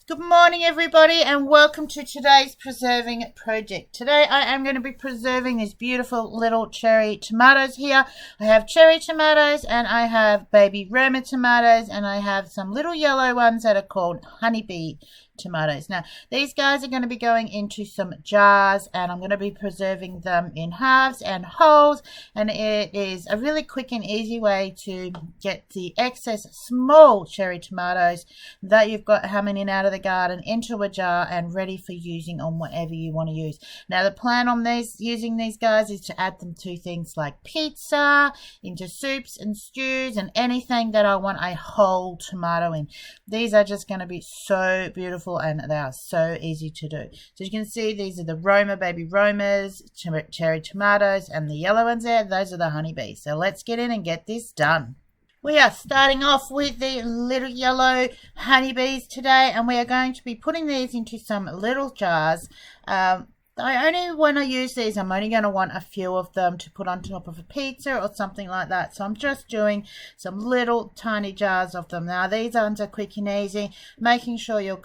Good morning everybody and welcome to today's preserving project. Today I am going to be preserving these beautiful little cherry tomatoes here. I have cherry tomatoes and I have baby Roma tomatoes and I have some little yellow ones that are called honeybee tomatoes. Now these guys are going to be going into some jars and I'm going to be preserving them in halves and wholes, and it is a really quick and easy way to get the excess small cherry tomatoes that you've got coming out of the garden into a jar and ready for using on whatever you want to use. Now the plan on using these guys is to add them to things like pizza, into soups and stews and anything that I want a whole tomato in. These are just going to be so beautiful and they are so easy to do. So you can see these are the Roma, baby Romas, cherry tomatoes, and the yellow ones there, those are the honeybees. So let's get in and get this done. We are starting off with the little yellow honeybees today, and we are going to be putting these into some little jars. When I use these, I'm only going to want a few of them to put on top of a pizza or something like that. So I'm just doing some little tiny jars of them. Now these ones are quick and easy, making sure your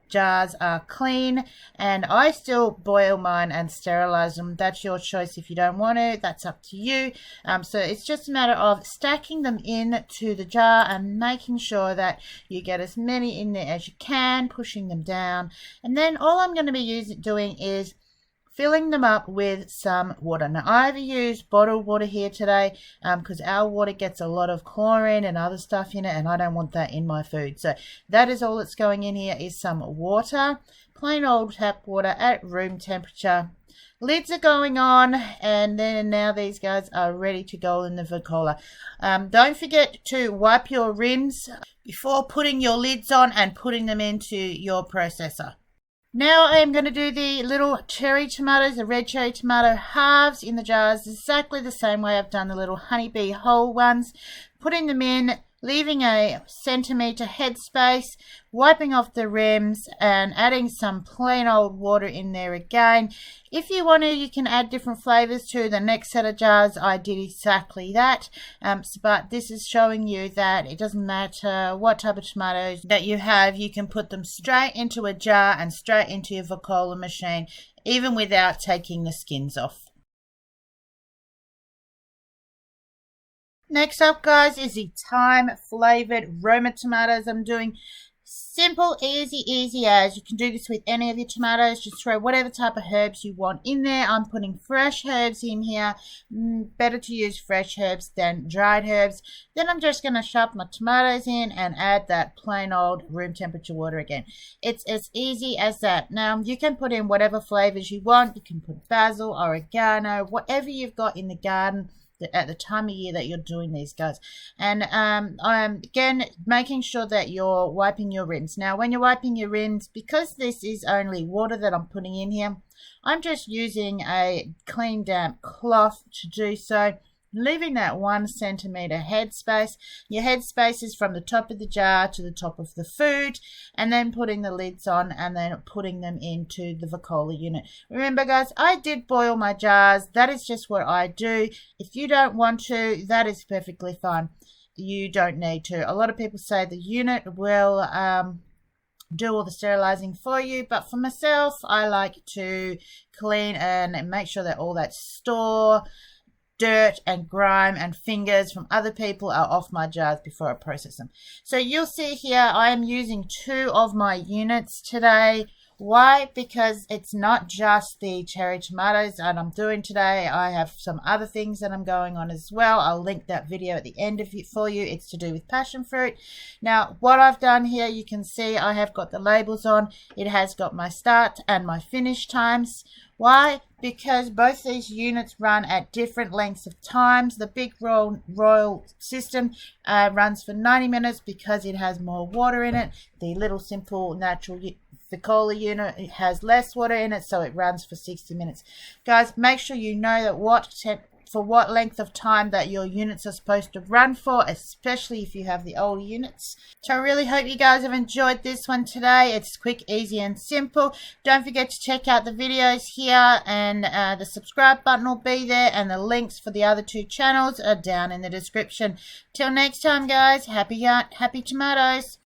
jars are clean, and I still boil mine and sterilize them. That's your choice. If you don't want to, that's up to you. So it's just a matter of stacking them into the jar and making sure that you get as many in there as you can, pushing them down, and then all I'm going to be doing is filling them up with some water. Now I've used bottled water here today because our water gets a lot of chlorine and other stuff in it, and I don't want that in my food. So that is all that's going in here, is some water, plain old tap water at room temperature. Lids are going on, and then now these guys are ready to go in the Vicola. Don't forget to wipe your rims before putting your lids on and putting them into your processor. Now I am going to do the little cherry tomatoes, the red cherry tomato halves in the jars, exactly the same way I've done the little honeybee whole ones. Putting them in, leaving a centimetre headspace, wiping off the rims and adding some plain old water in there again. If you want to, you can add different flavours to the next set of jars. I did exactly that, but this is showing you that it doesn't matter what type of tomatoes that you have, you can put them straight into a jar and straight into your Vicola machine, even without taking the skins off. Next up, guys, is the thyme flavoured Roma tomatoes. I'm doing simple, easy as. You can do this with any of your tomatoes. Just throw whatever type of herbs you want in there. I'm putting fresh herbs in here. Better to use fresh herbs than dried herbs. Then I'm just going to shove my tomatoes in and add that plain old room temperature water again. It's as easy as that. Now you can put in whatever flavours you want. You can put basil, oregano, whatever you've got in the garden at the time of year that you're doing these guys. And I'm again making sure that you're wiping your rims. Now when you're wiping your rims, because this is only water that I'm putting in here, I'm just using a clean damp cloth to do so, leaving that 1 centimetre headspace. Your headspace is from the top of the jar to the top of the food, and then putting the lids on and then putting them into the Vicola unit. Remember guys, I did boil my jars. That is just what I do. If you don't want to, that is perfectly fine. You don't need to. A lot of people say the unit will do all the sterilizing for you, but for myself, I like to clean and make sure that all that store dirt and grime and fingers from other people are off my jars before I process them. So you'll see here I am using 2 of my units today. Why? Because it's not just the cherry tomatoes that I'm doing today. I have some other things that I'm going on as well. I'll link that video at the end of it for you. It's to do with passion fruit. Now what I've done here, you can see I have got the labels on. It has got my start and my finish times. Why? Because both these units run at different lengths of times. The big royal system runs for 90 minutes because it has more water in it. The little simple natural Vicola unit, it has less water in it, so it runs for 60 minutes. Guys, make sure you know that for what length of time that your units are supposed to run for, especially if you have the older units. So I really hope you guys have enjoyed this one today. It's quick, easy and simple. Don't forget to check out the videos here, and the subscribe button will be there, and the links for the other 2 channels are down in the description. Till next time guys, happy tomatoes.